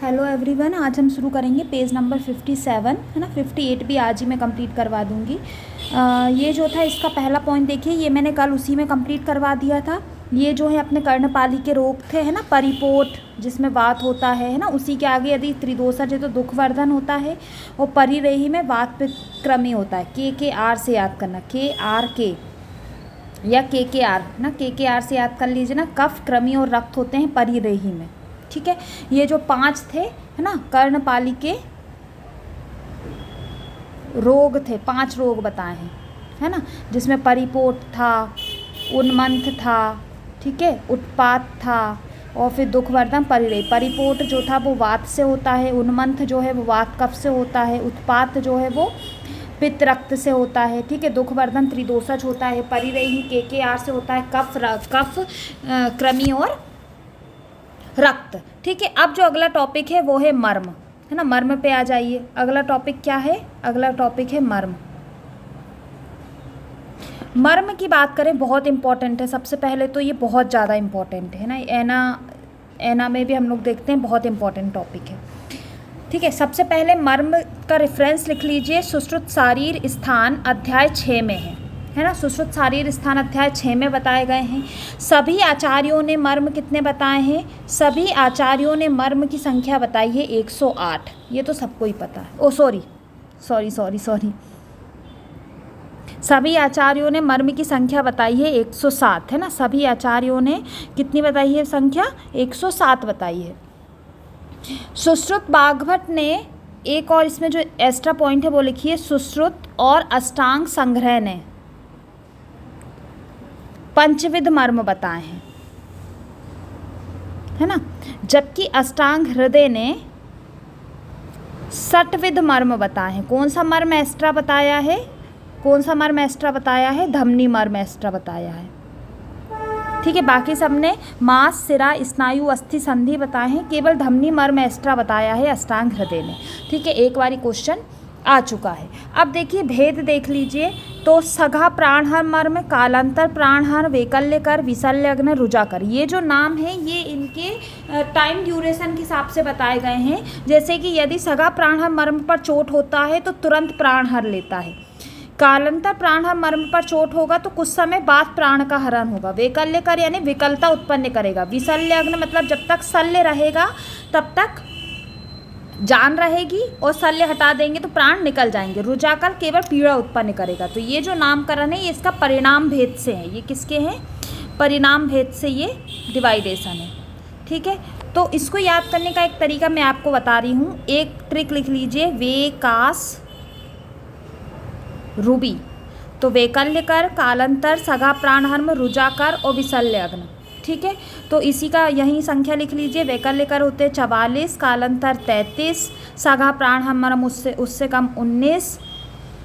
Hello everyone, आज हम शुरू करेंगे पेज नंबर 57 है ना। 58 भी आज ही मैं कंप्लीट करवा दूंगी। ये जो था इसका पहला पॉइंट देखिए, ये मैंने कल उसी में कंप्लीट करवा दिया था। ये जो है अपने कर्णपाली के रोग थे है ना, परिपोट जिसमें वात होता है ना, उसी के आगे यदि त्रिदोषज है तो दुखवर्धन होता है, और परिरेही में वात पित्तक्रमी होता है। के आर से याद करना, के या के आर ना, के आर से याद कर लीजिए ना। कफ, कृमि और रक्त होते हैं परिरेही में, ठीक है। ये जो 5 थे है ना कर्णपाली के रोग थे, 5 रोग बताए हैं है ना, जिसमें परिपोट था, उन्मंथ था, ठीक है, उत्पात था, और फिर दुखवर्धन परिरेही। परिपोट जो था वो वात से होता है, उन्मंथ जो है वो वात कफ से होता है, उत्पात जो है वो पित्त रक्त से होता है, ठीक है। दुखवर्धन त्रिदोषज होता है, परिरेही के आर से होता है, कफ कृमि और रक्त, ठीक है। अब जो अगला टॉपिक है वो है मर्म है ना। मर्म पे आ जाइए। अगला टॉपिक क्या है? अगला टॉपिक है मर्म। मर्म की बात करें, बहुत इंपॉर्टेंट है। सबसे पहले तो ये बहुत ज़्यादा इंपॉर्टेंट है ना, एना में भी हम लोग देखते हैं, बहुत इंपॉर्टेंट टॉपिक है, ठीक है। सबसे पहले मर्म का रेफरेंस लिख लीजिए, सुश्रुत शारीर स्थान अध्याय 6 में है ना। सुश्रुत शारीर स्थान अध्याय 6 में बताए गए हैं। सभी आचार्यों ने मर्म कितने बताए हैं? सभी आचार्यों ने मर्म की संख्या बताई है 108। ये तो सबको ही पता है। सॉरी, सभी आचार्यों ने मर्म की संख्या बताई है 107 है ना। सभी आचार्यों ने कितनी बताई है संख्या? 107 बताई है। सुश्रुत बागभट ने एक और इसमें जो एक्स्ट्रा पॉइंट है वो लिखिए, सुश्रुत और अष्टांग संग्रह ने पंचविध मर्म बताए हैं है ना, जबकि अष्टांग हृदय ने 60 मर्म बताए हैं। कौन सा मर्म एक्स्ट्रा बताया है? धमनी मर्म एक्स्ट्रा बताया है, ठीक है। बाकी सबने मांस, सिरा, स्नायु, अस्थि, संधि बताए हैं। केवल धमनी मर्म एक्स्ट्रा बताया है अष्टांग हृदय ने, ठीक है। एक बारी क्वेश्चन आ चुका है। अब देखिए भेद देख लीजिए, तो सघा प्राणहर मर्म, कालांतर प्राणहर, वैकल्यकर, विशल्यग्न, रुजाकर, ये जो नाम है ये इनके टाइम ड्यूरेशन के हिसाब से बताए गए हैं। जैसे कि यदि सघा प्राणहर मर्म पर चोट होता है तो तुरंत प्राणहर लेता है। कालांतर प्राणहर मर्म पर चोट होगा तो कुछ समय बाद प्राण का हरण होगा। वैकल्यकर यानी विकलता उत्पन्न करेगा। विशल्यग्न मतलब जब तक शल्य रहेगा तब तक जान रहेगी, और शल्य हटा देंगे तो प्राण निकल जाएंगे। रुजाकर केवल पीड़ा उत्पन्न करेगा। तो ये जो नामकरण है ये इसका परिणाम भेद से है। ये किसके हैं? परिणाम भेद से ये डिवाइडेशन है, ठीक है। तो इसको याद करने का एक तरीका मैं आपको बता रही हूँ। एक ट्रिक लिख लीजिए, वेकास रूबी। तो वैकल्यकर, कालांतर, सघा प्राणहर्म, रुजाकर और विशल्यग्न, ठीक है। तो इसी का यही संख्या लिख लीजिए। वैकल्यकर होते 44, कालांतर 33, सघा प्राणहर्म उससे कम 19,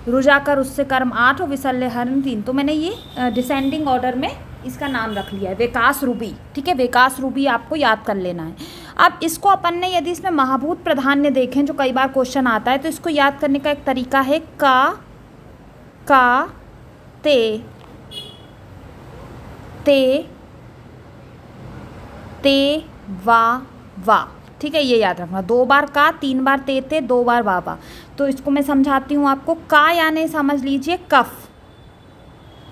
रुजाकर उससे कम 8 और विशल्यहरण 3। तो मैंने ये डिसेंडिंग ऑर्डर में इसका नाम रख लिया है, वेकास रूबी, ठीक है। वेकास रूबी आपको याद कर लेना है। अब इसको अपन ने यदि इसमें महाभूत प्राधान्य देखें, जो कई बार क्वेश्चन आता है, तो इसको याद करने का एक तरीका है का ते वा, ठीक है। ये याद रखना, 2 बार का, 3 बार ते, 2 बार वा। तो इसको मैं समझाती हूँ आपको। का यानी समझ लीजिए कफ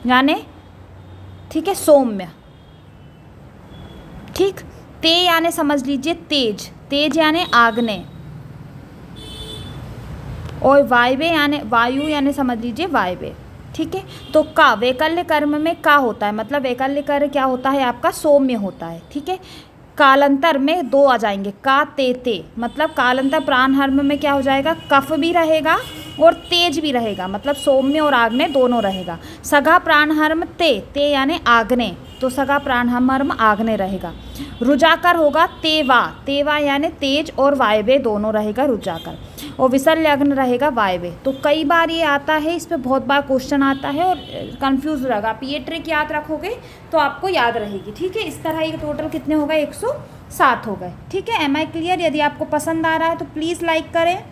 यानी, ठीक है, सौम्य, ठीक। ते यानी समझ लीजिए तेज यानी आग्नेय, और वायु यानी समझ लीजिए वायव्य, ठीक है। तो का वैकल्य कर्म में का होता है, मतलब वैकल्य कर्म क्या होता है आपका? सौम्य होता है, ठीक है। कालांतर में 2 आ जाएंगे, का ते, मतलब कालांतर प्राणहर्म में क्या हो जाएगा? कफ भी रहेगा और तेज भी रहेगा, मतलब सौम्य और आग्नेय दोनों रहेगा। सघा प्राणहर्म ते यानी आग्नेय, तो सघा प्राणहर्म आग्नेय रहेगा। रुजाकर होगा तेवा यानी तेज और वायव्य दोनों रहेगा रुजाकर, और विशल्यग्न रहेगा वायव्य। तो कई बार ये आता है, इस पर बहुत बार क्वेश्चन आता है और कंफ्यूज रहेगा। आप ये ट्रिक याद रखोगे तो आपको याद रहेगी, ठीक है। इस तरह ये टोटल कितने हो गए? 107 हो गए, ठीक है। Am I clear? यदि आपको पसंद आ रहा है तो प्लीज़ लाइक करें।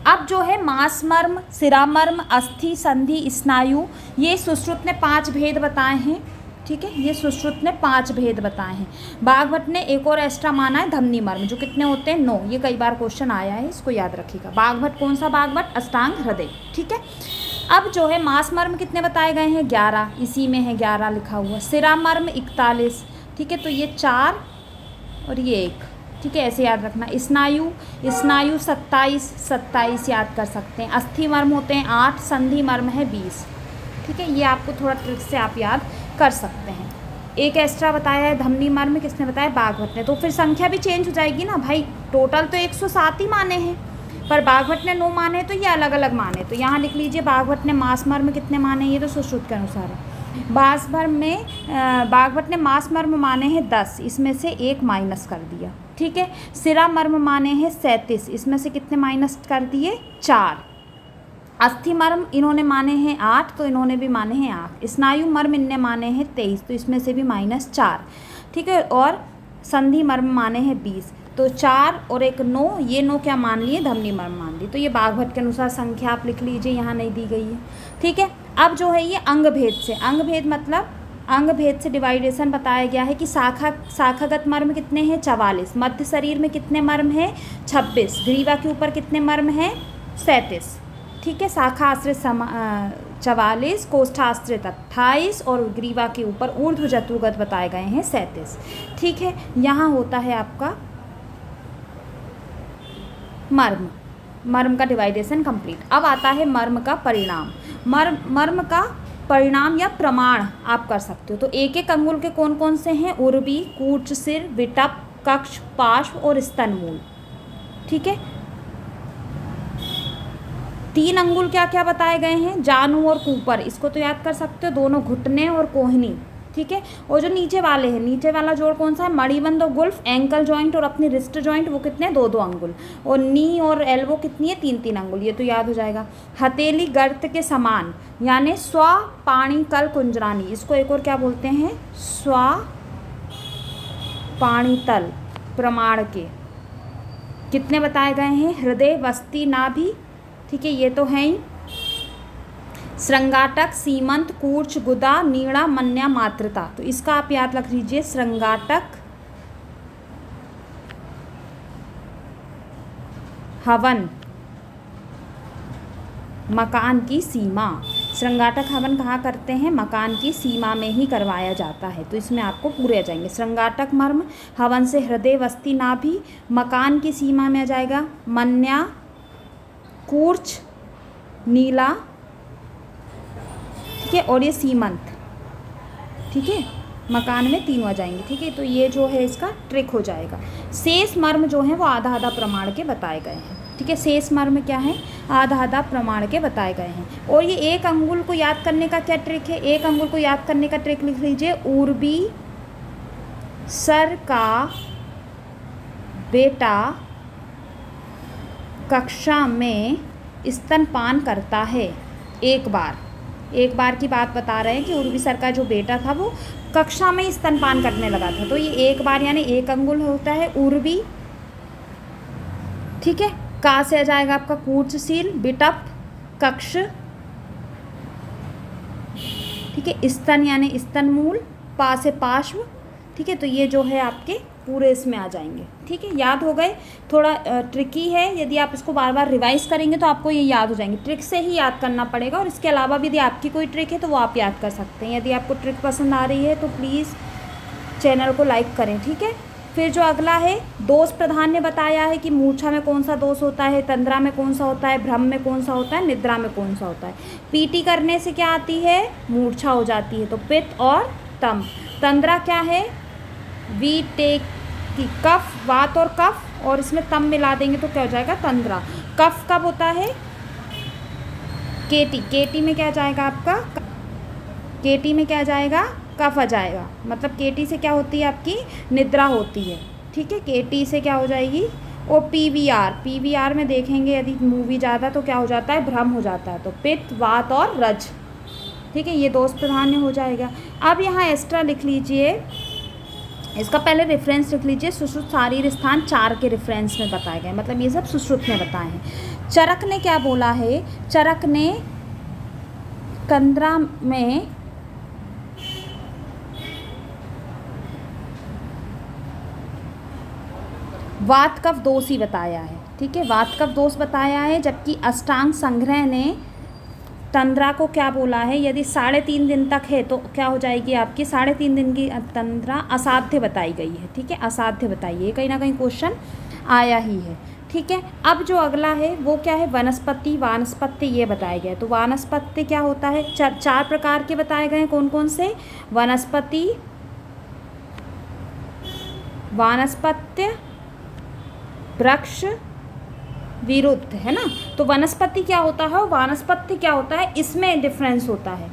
अब जो है मांस मर्म, सिरा मर्म, अस्थि, संधि, स्नायु, ये सुश्रुत ने 5 भेद बताए हैं, ठीक है, ये सुश्रुत ने 5 भेद बताए हैं। बागभट्ट ने एक और एक्स्ट्रा माना है धमनी मर्म, जो कितने होते हैं 9। ये कई बार क्वेश्चन आया है, इसको याद रखिएगा। बागभट्ट कौन सा बागभट्ट? अष्टांग हृदय। ठीक है, अब जो है मास मर्म कितने बताए गए हैं? 11, इसी में है 11 लिखा हुआ। सिरा मर्म 41। ठीक है, तो ये 4 और ये 1। ठीक है, ऐसे याद रखना। स्नायु 27 याद कर सकते हैं। अस्थि मर्म होते हैं 8, संधि मर्म है 20। ठीक है, ये आपको थोड़ा ट्रिक से आप याद कर सकते हैं। एक एक्स्ट्रा बताया है धमनी मर्म, किसने बताया? बागभट्ट ने। तो फिर संख्या भी चेंज हो जाएगी ना भाई, टोटल तो 107 ही माने हैं, पर बागभट्ट ने 9 माने, तो ये अलग अलग माने। तो यहाँ लिख लीजिए बागभट्ट ने मास मर्म कितने माने, ये तो सुश्रुत के अनुसार है। बागभट्ट ने मास मर्म माने हैं 10, इसमें से 1 माइनस कर दिया। ठीक है, सिरा मर्म माने हैं 37, इसमें से कितने माइनस कर दिए? 4। अस्थि मर्म इन्होंने माने हैं 8, तो इन्होंने भी माने हैं 8। स्नायु मर्म इनने माने हैं 23, तो इसमें से भी -4। ठीक है, और संधि मर्म माने हैं 20, तो 4 और 1 9, ये 9 क्या मान लिए? धमनी मर्म मान ली। तो ये बागभट्ट के अनुसार संख्या आप लिख लीजिए, यहाँ नहीं दी गई है। ठीक है, अब जो है ये अंग भेद से, अंग भेद मतलब अंग भेद से डिवाइडेशन बताया गया है कि शाखागत मर्म कितने हैं? 44। मध्य शरीर में कितने मर्म हैं? 26। ग्रीवा के ऊपर कितने मर्म हैं? 37। ठीक है, शाखा आश्रित 44, कोष्ठाश्रित 28 और ग्रीवा के ऊपर ऊर्ध्व जतुगत बताए गए हैं 37। ठीक है, यहाँ होता है आपका मर्म का डिवाइडेशन कंप्लीट। अब आता है मर्म का परिणाम। मर्म का परिणाम या प्रमाण आप कर सकते हो। तो एक एक अंगुल के कौन कौन से हैं? उर्वी, कूर्च सिर, विटप, कक्ष, पार्श्व और स्तनमूल। ठीक है, 3 अंगुल क्या क्या बताए गए हैं? जानु और कूपर, इसको तो याद कर सकते हो, दोनों घुटने और कोहनी। ठीक है, और जो नीचे वाले हैं, नीचे वाला जोड़ कौन सा है? मणिबंध और गुल्फ, एंकल जॉइंट और अपनी रिस्ट जॉइंट, वो कितने? 2-2 अंगुल। और नी और एल्बो कितनी है? 3-3 अंगुल। ये तो याद हो जाएगा। हथेली गर्त के समान, यानी स्व पाणिकल कुंजरानी, इसको एक और क्या बोलते हैं? स्व पाणितल प्रमाण के कितने बताए गए हैं? हृदय, वस्ती, नाभि। ठीक है, ये तो हैं ही। श्रृंगाटक, सीमंत, कूर्च, गुदा, नीड़ा, मन्या, मात्रता। तो इसका आप याद रख लीजिए, श्रृंगाटक, हवन, मकान की सीमा। श्रृंगाटक हवन कहाँ करते हैं? मकान की सीमा में ही करवाया जाता है। तो इसमें आपको पूरे आ जाएंगे। श्रृंगाटक मर्म, हवन से हृदय, वस्ती, नाभि, मकान की सीमा में आ जाएगा मन्या, कूर्च, नीला। ठीक है, और ये सीमंत। ठीक है, मकान में 3 आ जाएंगे। ठीक है, तो ये जो है इसका ट्रिक हो जाएगा। शेष मर्म जो है वो आधा आधा प्रमाण के बताए गए हैं। ठीक है, शेष मर्म क्या है? आधा आधा प्रमाण के बताए गए हैं। और ये एक अंगुल को याद करने का क्या ट्रिक है? एक अंगुल को याद करने का ट्रिक लिख लीजिए, उर्वी सर का बेटा कक्षा में स्तनपान करता है। एक बार की बात बता रहे हैं कि उर्वी सर का जो बेटा था वो कक्षा में स्तनपान करने लगा था। तो ये एक बार यानी एक अंगुल होता है उर्वी। ठीक है, का से आ जाएगा आपका कूर्चशील, बिटप, कक्ष। ठीक है, स्तन यानी स्तनमूल, पा से पार्श्व। ठीक है, तो ये जो है आपके पूरे इसमें आ जाएंगे। ठीक है, याद हो गए। थोड़ा ट्रिकी है, यदि आप इसको बार बार रिवाइज करेंगे तो आपको ये याद हो जाएंगे। ट्रिक से ही याद करना पड़ेगा, और इसके अलावा भी यदि आपकी कोई ट्रिक है तो वो आप याद कर सकते हैं। यदि आपको ट्रिक पसंद आ रही है तो प्लीज़ चैनल को लाइक करें। ठीक है, फिर जो अगला है दोष प्रधान ने बताया है कि मूर्छा में कौन सा दोष होता है, तंद्रा में कौन सा होता है, भ्रम में कौन सा होता है, निद्रा में कौन सा होता है। पीटी करने से क्या आती है? मूर्छा हो जाती है। तो पित्त और तम। तंद्रा क्या है? वी टेक की कफ, वात और कफ, और इसमें तम मिला देंगे तो क्या हो जाएगा? तंद्रा। कफ कब होता है? केटी। केटी में क्या जाएगा आपका? केटी में क्या जाएगा? कफ आ जाएगा। मतलब केटी से क्या होती है आपकी? निद्रा होती है। ठीक है, केटी से क्या हो जाएगी? और पीवीआर में देखेंगे यदि मूवी ज़्यादा तो क्या हो जाता है? भ्रम हो जाता है। तो पित्त, वात और रज। ठीक है, ये दोष प्रधान हो जाएगा। अब यहाँ एक्स्ट्रा लिख लीजिए, इसका पहले रेफरेंस लिख लीजिए। सुश्रुत शारीर स्थान 4 के रेफरेंस में बताए गए, मतलब ये सब सुश्रुत ने बताए हैं। चरक ने क्या बोला है? चरक ने कंदरा में वात कफ दोष ही बताया है, ठीक है, वात कफ दोष बताया है। जबकि अष्टांग संग्रह ने तंद्रा को क्या बोला है, यदि 3.5 दिन तक है तो क्या हो जाएगी आपकी 3.5 दिन की तंद्रा असाध्य बताई गई है, ठीक है, असाध्य बताइए, कहीं ना कहीं क्वेश्चन आया ही है, ठीक है। अब जो अगला है वो क्या है, वनस्पति वानस्पत्य ये बताया गया है। तो वानस्पत्य क्या होता है, 4 प्रकार के बताए गए हैं, कौन कौन से, वनस्पति, वानस्पत्य, वृक्ष, विरुद्ध, है ना। तो वनस्पति क्या होता है और वानस्पत्य क्या होता है, इसमें डिफरेंस होता है।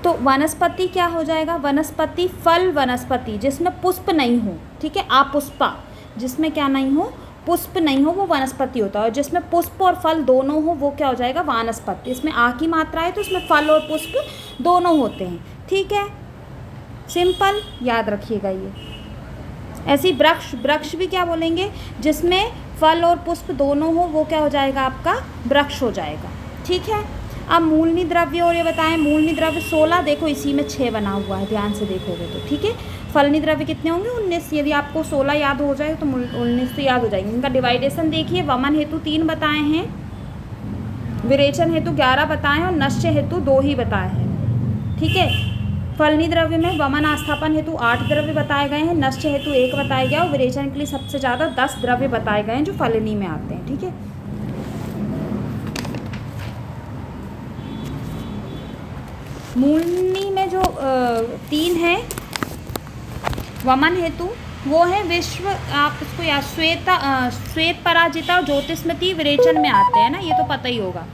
तो वनस्पति क्या हो जाएगा, वनस्पति फल वनस्पति जिसमें पुष्प नहीं हो, ठीक है, अपुष्पा, जिसमें क्या नहीं हो, पुष्प नहीं हो, वो वनस्पति होता है। और जिसमें पुष्प और फल दोनों हो वो क्या हो जाएगा, वानस्पति। इसमें आ की मात्रा है तो इसमें फल और पुष्प दोनों होते हैं, ठीक है, सिंपल, याद रखिएगा ये। ऐसी वृक्ष, वृक्ष भी क्या बोलेंगे, जिसमें फल और पुष्प दोनों हो वो क्या हो जाएगा आपका, वृक्ष हो जाएगा, ठीक है। अब मूलनी द्रव्य और ये बताएं, मूलनी द्रव्य 16, देखो इसी में 6 बना हुआ है, ध्यान से देखोगे तो, ठीक है। फलनी द्रव्य कितने होंगे, 19। यदि आपको 16 याद हो जाए तो 19 तो याद हो जाएंगे। इनका डिवाइडेशन देखिए, वमन हेतु 3 बताए हैं, विरेचन हेतु 11 बताए हैं और नश्य हेतु 2 ही बताए हैं, ठीक है। फलनी द्रव्य में वमन आस्थापन हेतु 8 द्रव्य बताए गए हैं, नश्य हेतु 1 बताया गया और विरेचन के लिए सबसे ज़्यादा 10 द्रव्य बताए गए हैं जो फलनी में आते हैं, ठीक है। मूलनी में जो 3 है वमन हेतु, वो है विश्व, आप इसको याद, श्वेत पराजिता और ज्योतिस्मृति विरेचन में आते हैं ना, ये तो पता ही होगा।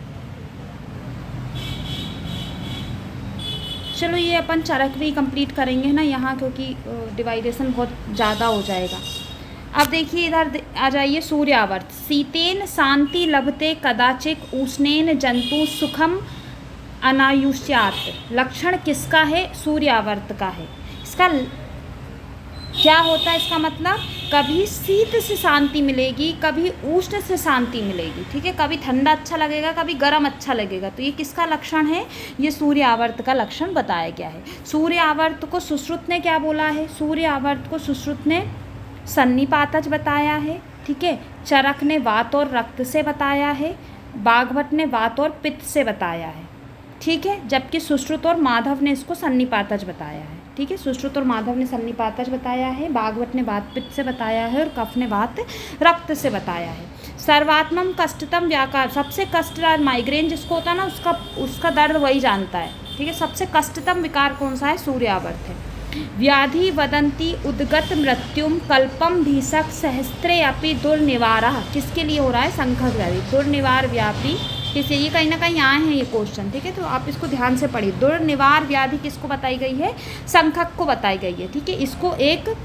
चलो ये अपन चरक भी कंप्लीट करेंगे ना यहाँ, क्योंकि डिवाइडेशन बहुत ज़्यादा हो जाएगा। अब देखिए इधर आ जाइए, सूर्यावर्त, शीतेन शांति लभते कदाचित उष्णेन जंतु सुखम अनायुष्यात। लक्षण किसका है, सूर्यावर्त का है। इसका क्या होता है, इसका मतलब कभी शीत से शांति मिलेगी, कभी उष्ण से शांति मिलेगी, ठीक है, कभी ठंडा अच्छा लगेगा, कभी गर्म अच्छा लगेगा। तो ये किसका लक्षण है, ये सूर्य आवर्त का लक्षण बताया गया है। सूर्य आवर्त को सुश्रुत ने क्या बोला है, सूर्य आवर्त को सुश्रुत ने सन्निपातज बताया है, ठीक है। चरक ने वात और रक्त से बताया है, बागभट ने वात और पित्त से बताया है, ठीक है। जबकि सुश्रुत और माधव ने इसको सन्निपातज बताया है, ठीक है। सुश्रुत और माधव ने सन्निपातज बताया है, बागवट ने वात पित्त से बताया है और कफ ने वात रक्त से बताया है। सर्वात्मम कष्टतम व्याकार, सबसे कष्टदायक माइग्रेन जिसको होता है ना, उसका दर्द वही जानता है, ठीक है। सबसे कष्टतम विकार कौन सा है, सूर्यावर्त है। व्याधि वदंती उद्गत मृत्युम कल्पम भीषक सहस्त्रे अपि दुर्निवारः, किसके लिए हो रहा है, संखक व्याधि, दुर्निवार व्यापी किसे, ये कहीं ना कहीं आए हैं ये क्वेश्चन, ठीक है। तो आप इसको ध्यान से पढ़िए। दुर्निवार व्याधि किसको बताई गई है, संखक को बताई गई है, ठीक है। इसको एक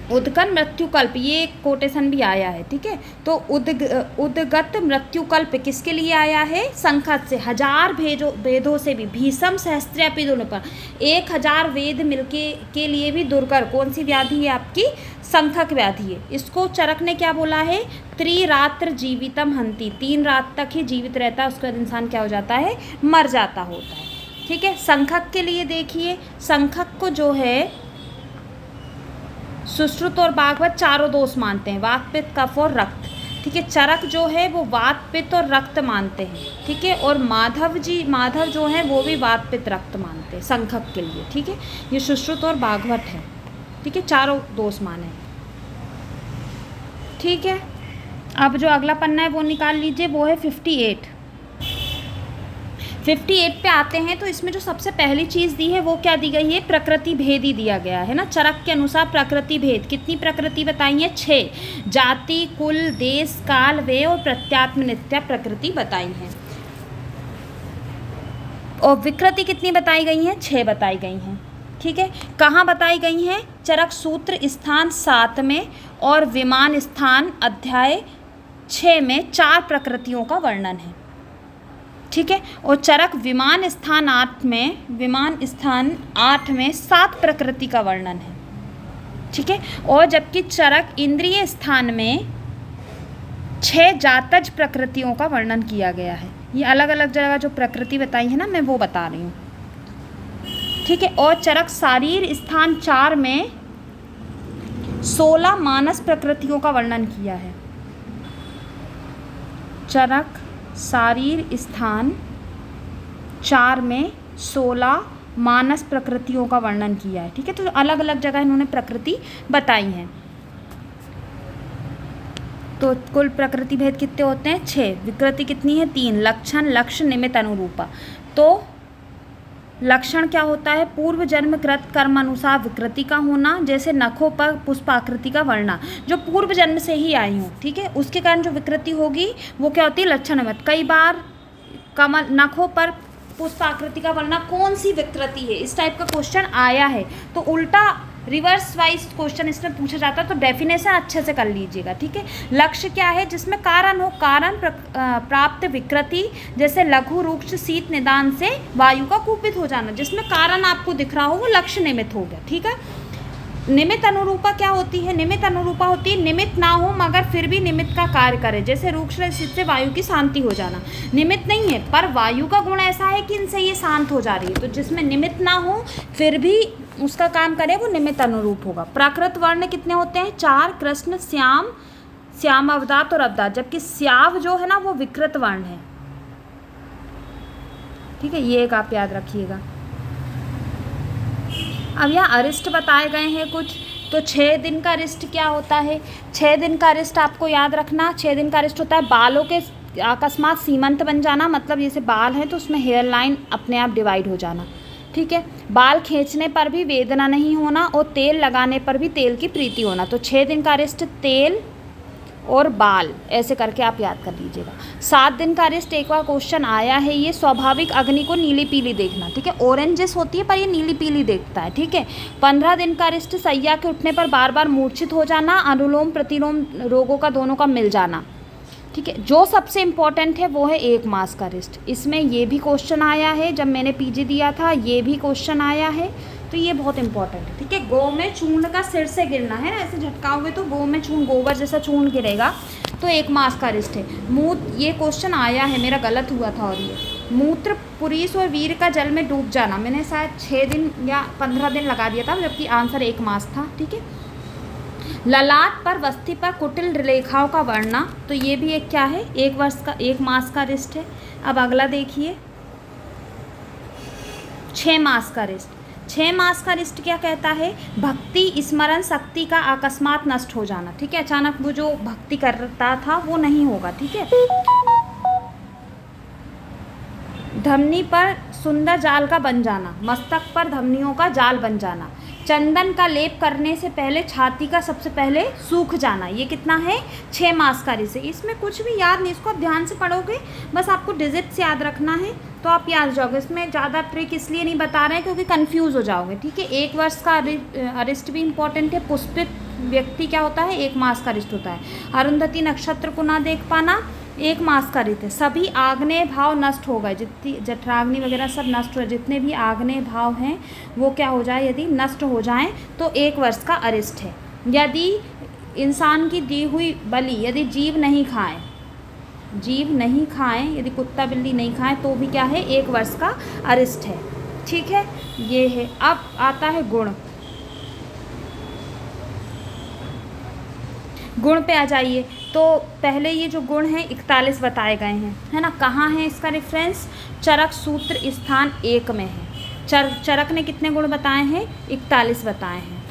उद्गत मृत्युकल्प, ये एक कोटेशन भी आया है, ठीक है। तो उद्गत मृत्युकल्प किसके लिए आया है, संखक से। 1000 वेदों से भी भीषम सहस्त्रपि दोनों पर, 1000 वेद मिलके के लिए भी दुर्कर कौन सी व्याधि है आपकी, संखक व्याधि है। इसको चरक ने क्या बोला है, त्रिरात्र जीवितम हंति, 3 रात तक ही जीवित रहता है, उसके बाद इंसान क्या हो जाता है, मर जाता होता है, ठीक है। संखक के लिए देखिए, संखक को जो है सुश्रुत और बागवत चारों दोष मानते हैं, वात पित्त कफ और रक्त, ठीक है। चरक जो है वो वात पित्त और रक्त मानते हैं, ठीक है। और माधव जो है वो भी वात पित्त रक्त मानते हैं संखक के लिए, ठीक है। ये सुश्रुत और बागवत है, ठीक है, चारों दोष माने, ठीक है। अब जो अगला पन्ना है वो निकाल लीजिए, वो है 58 पे आते हैं। तो इसमें जो सबसे पहली चीज़ दी है वो क्या दी गई है, प्रकृति भेद ही दिया गया है ना। चरक के अनुसार प्रकृति भेद, कितनी प्रकृति बताई है, 6, जाति कुल देश काल वे और प्रत्यात्म नित्या प्रकृति बताई है। और विकृति कितनी बताई गई हैं, 6 बताई गई हैं, ठीक है। कहाँ बताई गई हैं, चरक सूत्र स्थान 7 में और विमान स्थान अध्याय 6 में 4 प्रकृतियों का वर्णन है, ठीक है। और चरक विमान स्थान 8 में 7 प्रकृति का वर्णन है, ठीक है। और जबकि चरक इंद्रिय स्थान में 6 जातज प्रकृतियों का वर्णन किया गया है। ये अलग अलग जगह जो प्रकृति बताई है ना, मैं वो बता रही हूँ, ठीक है। और चरक शारीर स्थान 4 में 16 मानस प्रकृतियों का वर्णन किया है। चरक, शारीर, स्थान 4 में 16 मानस प्रकृतियों का वर्णन किया है। ठीक है, तो अलग अलग जगह इन्होंने प्रकृति बताई हैं। तो कुल प्रकृति भेद कितने होते हैं? 6। विकृति कितनी है? 3। लक्षण, लक्ष्य, निमित्त, अनुरूपा। तो लक्षण क्या होता है? पूर्व जन्म कृत कर्म अनुसार विकृति का होना, जैसे नखों पर पुष्पाकृति का वर्णा, जो पूर्व जन्म से ही आई हो, ठीक है, उसके कारण जो विकृति होगी वो क्या होती है? लक्षण निमित्त। कई बार कमल नखों पर पुष्पाकृति का वर्णा कौन सी विकृति है, इस टाइप का क्वेश्चन आया है, तो उल्टा रिवर्स वाइज क्वेश्चन इसमें पूछा जाता है, तो डेफिनेशन अच्छे से कर लीजिएगा। ठीक है, लक्ष्य क्या है? जिसमें कारण हो, कारण प्राप्त विकृति, जैसे लघु, रुक्ष, शीत, निदान से वायु का कुपित हो जाना, जिसमें कारण आपको दिख रहा हो वो लक्ष्य निमित्त हो गया। ठीक है, निमित्त अनुरूपा क्या होती है? निमित्त अनुरूपा होती है निमित्त ना हो मगर फिर भी निमित्त का कार्य करे, जैसे रुक्ष शीत से वायु की शांति हो जाना। निमित्त नहीं है पर वायु का गुण ऐसा है कि इनसे ये शांत हो जा रही है, तो जिसमें निमित्त ना हो फिर भी उसका काम करे वो निमित्त अनुरूप होगा। प्राकृत वर्ण कितने होते हैं? 4। कृष्ण, श्याम, श्याम अवदात और अवदात, जबकि श्याव जो है ना वो विकृत वर्ण है। ठीक है, ये एक आप याद रखिएगा। अब यहाँ अरिष्ट बताए गए हैं कुछ, तो 6 दिन का अरिष्ट क्या होता है? 6 दिन का अरिष्ट आपको याद रखना। 6 दिन का अरिष्ट होता है बालों के अकस्मात सीमंत बन जाना, मतलब जैसे बाल है तो उसमें हेयर लाइन अपने आप डिवाइड हो जाना। ठीक है, बाल खींचने पर भी वेदना नहीं होना और तेल लगाने पर भी तेल की प्रीति होना। तो 6 दिन का अरिष्ट तेल और बाल, ऐसे करके आप याद कर लीजिएगा। 7 दिन का अरिष्ट एक बार क्वेश्चन आया है, ये स्वाभाविक अग्नि को नीली पीली देखना। ठीक है, ऑरेंजेस होती है पर ये नीली पीली देखता है। ठीक है, 15 दिन का अरिष्ट सैया के उठने पर बार बार मूर्छित हो जाना, अनुलोम प्रतिलोम रोगों का दोनों का मिल जाना। ठीक है, जो सबसे इम्पॉर्टेंट है वो है 1 मास का अरिष्ट। इसमें ये भी क्वेश्चन आया है, जब मैंने पीजी दिया था ये भी क्वेश्चन आया है, तो ये बहुत इंपॉर्टेंट है। ठीक है, गौ में चूर्ण का सिर से गिरना है ना, ऐसे झटकाओगे तो गौ में चूर्ण, गोबर जैसा चूर्ण गिरेगा, तो 1 मास का अरिष्ट है। ये क्वेश्चन आया है, मेरा गलत हुआ था, और ये मूत्र, पुरुष और वीर का जल में डूब जाना, मैंने शायद 6 दिन या 15 दिन लगा दिया था, जबकि आंसर 1 मास था। ठीक है, ललाट पर वस्ती पर कुटिल रेखाओं का वर्णना, तो ये भी एक क्या है? 1 मास का अरिष्ट है। अब अगला देखिए, 6 मास का अरिष्ट। 6 मास का अरिष्ट क्या कहता है? भक्ति स्मरण शक्ति का अकस्मात नष्ट हो जाना। ठीक है, अचानक वो जो भक्ति करता था वो नहीं होगा। ठीक है, धमनी पर सुंदर जाल का बन जाना, मस्तक पर धमनियों का जाल बन जाना, चंदन का लेप करने से पहले छाती का सबसे पहले सूख जाना। ये कितना है? 6 मास का अरिष्ट। इसमें कुछ भी याद नहीं, इसको आप ध्यान से पढ़ोगे, बस आपको डिजिट्स याद रखना है तो आप याद जाओगे। इसमें ज़्यादा ट्रिक इसलिए नहीं बता रहे हैं क्योंकि कंफ्यूज हो जाओगे। ठीक है, 1 वर्ष का अरिष्ट भी इम्पॉर्टेंट है। पुष्पित व्यक्ति क्या होता है? 1 मास का अरिष्ट होता है। अरुंधति नक्षत्र को ना देख पाना 1 मास का अरिष्ट है। सभी आग्नेय भाव नष्ट हो गए, जितनी जठराग्नि वगैरह सब नष्ट हो, जितने भी आग्नेय भाव हैं वो क्या हो जाए? यदि नष्ट हो जाएं तो 1 वर्ष का अरिष्ट है। यदि इंसान की दी हुई बलि यदि जीव नहीं खाएं, यदि कुत्ता बिल्ली नहीं खाएं तो भी क्या है? 1 वर्ष का अरिष्ट है। ठीक है, ये है। अब आता है गुण। गुण पे आ जाइए, तो पहले ये जो गुण हैं 41 बताए गए हैं, है ना। कहाँ है इसका रेफरेंस? चरक सूत्र स्थान 1 में है। चरक ने कितने गुण बताए हैं? 41 बताए हैं।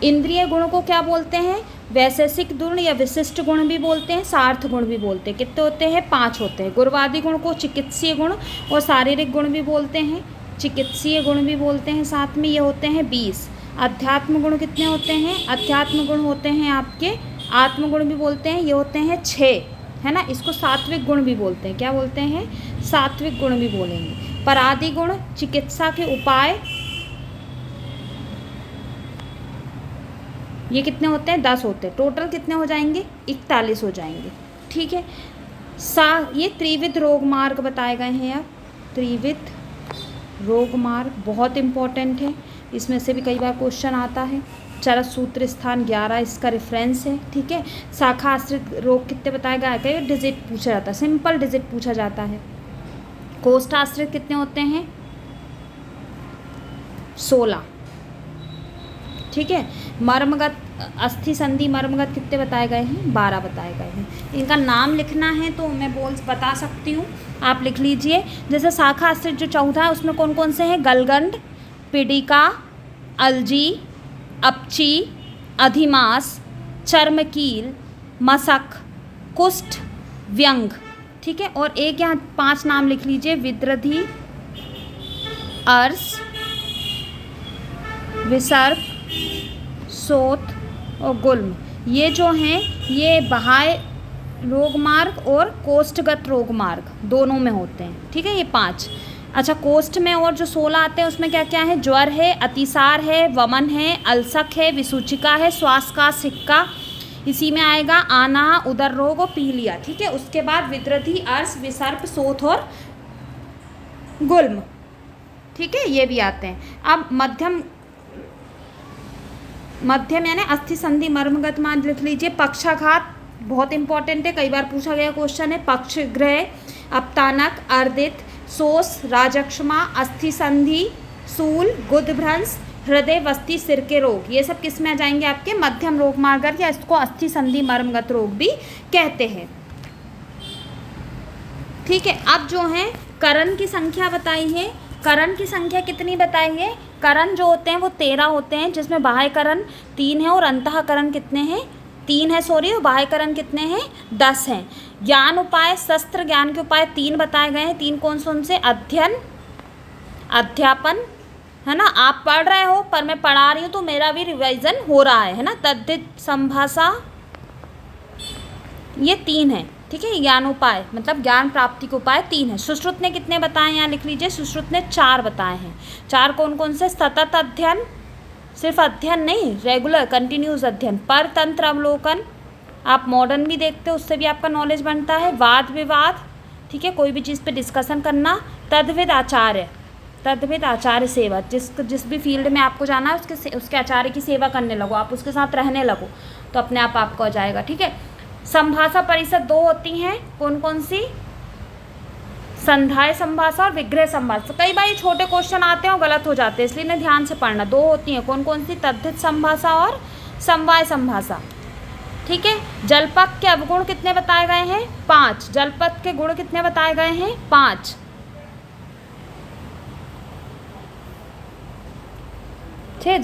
इंद्रिय गुण को क्या बोलते हैं? वैशेषिक गुण या विशिष्ट गुण भी बोलते हैं, सार्थ गुण भी बोलते हैं। कितने होते हैं? 5 होते हैं। गुणवादी गुण को चिकित्सीय गुण और शारीरिक गुण भी बोलते हैं, चिकित्सीय गुण भी बोलते हैं, साथ में ये होते हैं 20। अध्यात्म गुण कितने होते हैं? अध्यात्म गुण होते हैं आपके, आत्मगुण भी बोलते हैं, ये होते हैं 6, है ना। इसको सात्विक गुण भी बोलते हैं। क्या बोलते हैं? सात्विक गुण भी बोलेंगे। परादि गुण चिकित्सा के उपाय, ये कितने होते हैं? 10 होते हैं। टोटल कितने हो जाएंगे? 41 हो जाएंगे। ठीक है, ये त्रिविध रोग मार्ग बताए गए हैं। अब त्रिविध रोग मार्ग बहुत इम्पॉर्टेंट है, इसमें से भी कई बार क्वेश्चन आता है। चरक सूत्र स्थान 11 इसका रेफरेंस है। ठीक है, शाखा आश्रित रोग कितने बताए गए? कई डिजिट पूछा जाता है, सिंपल डिजिट पूछा जाता है। कोष्ठ आश्रित कितने होते हैं? 16। ठीक है, मर्मगत अस्थि संधि मर्मगत कितने बताए गए हैं? 12 बताए गए हैं। इनका नाम लिखना है तो मैं बता सकती हूँ, आप लिख लीजिए। जैसे शाखा अस्थिर जो चौथा है उसमें कौन कौन से हैं? गलगंड, पिडिका, अलजी, अपची, अधिमास, चर्मकील, मशक, कुष्ठ, व्यंग। ठीक है, और एक यहाँ 5 नाम लिख लीजिए, विद्रधि, अर्स, विसर्प, सोत और गुल्म। ये जो हैं ये बाह्य रोगमार्ग और कोष्ठगत रोगमार्ग दोनों में होते हैं। ठीक है, ये 5। अच्छा, कोष्ठ में और जो 16 आते हैं उसमें क्या क्या है? ज्वर है, अतिसार है, वमन है, अल्सक है, विसूचिका है, श्वास का सिक्का इसी में आएगा, आना, उदर रोग और पीलिया। ठीक है, उसके बाद विद्रधि, अर्स, विसर्प, सोथ और गुल्म। ठीक है, ये भी आते हैं। अब मध्यम यानी अस्थि संधि मर्मगत मान लिख लीजिए। पक्षाघात बहुत इंपॉर्टेंट है, कई बार पूछा गया क्वेश्चन है। पक्षग्रह, अपतानक, अर्दित, शोष, राजक्षमा, अस्थि संधि, शूल, गुदभ्रंश, हृदय वस्ती, सिर के रोग, ये सब किस में आ जाएंगे? आपके मध्यम रोग मार्ग, या इसको अस्थि संधि मर्मगत रोग भी कहते हैं। ठीक है, अब जो है करण की संख्या बताई है। करण की संख्या कितनी बताई है? करण जो होते हैं वो 13 होते हैं, जिसमें बाह्य करण 3 है और अंतःकरण कितने हैं? 3 है, सॉरी, और बाह्य करण कितने हैं? 10 हैं। ज्ञान उपाय, शस्त्र ज्ञान के उपाय 3 बताए गए हैं। 3 कौन से? अध्ययन, अध्यापन, है ना, आप पढ़ रहे हो पर मैं पढ़ा रही हूँ तो मेरा भी रिवाइजन हो रहा है ना, तद्धित, संभाषा, ये 3 है। ठीक है, ज्ञानोपाय मतलब ज्ञान प्राप्ति के उपाय 3 है। सुश्रुत ने कितने बताए? यहाँ लिख लीजिए, सुश्रुत ने 4 बताए हैं। 4 कौन कौन से? सतत अध्ययन, सिर्फ अध्ययन नहीं, रेगुलर कंटिन्यूस अध्ययन, परतंत्र अवलोकन, आप मॉडर्न भी देखते हो उससे भी आपका नॉलेज बनता है, वाद विवाद, ठीक है, कोई भी चीज़ पे डिस्कशन करना, तद्विद आचार्य, तद्विद आचार्य सेवा, जिस भी फील्ड में आपको जाना है उसके आचार्य की सेवा करने लगो, आप उसके साथ रहने लगो तो अपने आप आपको आ जाएगा। ठीक है, संभाषा परिषद 2 होती हैं, कौन कौन सी? संधाय संभाषा और विग्रह संभाषा। कई बार ये छोटे क्वेश्चन आते हैं और गलत हो जाते हैं, इसलिए इन्हें ध्यान से पढ़ना। 2 होती हैं, कौन कौन सी? तद्धित संभाषा और समवाय संभाषा। ठीक है, जलपक के अवगुण कितने बताए गए हैं? 5। जलपक के गुण कितने बताए गए हैं? 5। ठीक है,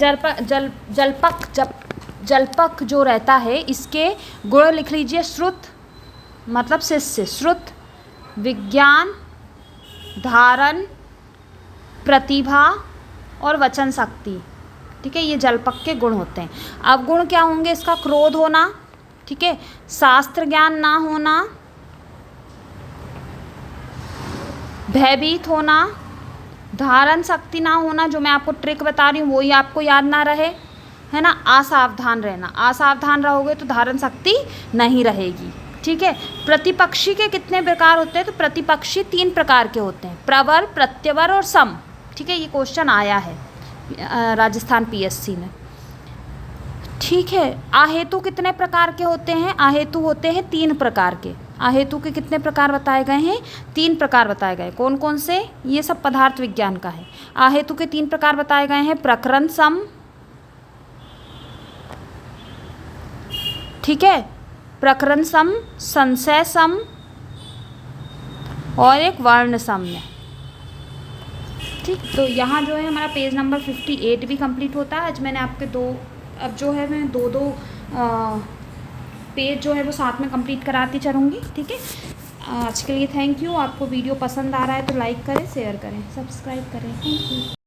जलपक जो रहता है इसके गुण लिख लीजिए। श्रुत मतलब शिष्य, श्रुत, विज्ञान, धारण, प्रतिभा और वचन शक्ति। ठीक है, ये जलपक के गुण होते हैं। अवगुण क्या होंगे इसका? क्रोध होना, ठीक है, शास्त्र ज्ञान ना होना, भयभीत होना, धारण शक्ति ना होना, जो मैं आपको ट्रिक बता रही हूँ वही आपको याद ना रहे, है ना, असावधान रहना, असावधान रहोगे तो धारण शक्ति नहीं रहेगी। ठीक है, प्रतिपक्षी के कितने प्रकार होते हैं? तो प्रतिपक्षी 3 प्रकार के होते हैं, प्रवर, प्रत्यवर और सम। ठीक है, ये क्वेश्चन आया है राजस्थान PSC में। ठीक है, अहेतु कितने प्रकार के होते हैं? अहेतु होते हैं 3 प्रकार के। अहेतु के कितने प्रकार बताए गए हैं? 3 प्रकार बताए गए। कौन कौन से? ये सब पदार्थ विज्ञान का है। अहेतु के 3 प्रकार बताए गए हैं, प्रकरण सम, ठीक है, प्रकरण सम, संशय सम और एक वर्ण साम्य। ठीक, तो यहाँ जो है हमारा पेज नंबर 58 भी कंप्लीट होता है। आज मैंने आपके अब जो है मैं दो पेज जो है वो साथ में कंप्लीट कराती चलूँगी। ठीक है, आज के लिए थैंक यू। आपको वीडियो पसंद आ रहा है तो लाइक करें, शेयर करें, सब्सक्राइब करें। Thank you.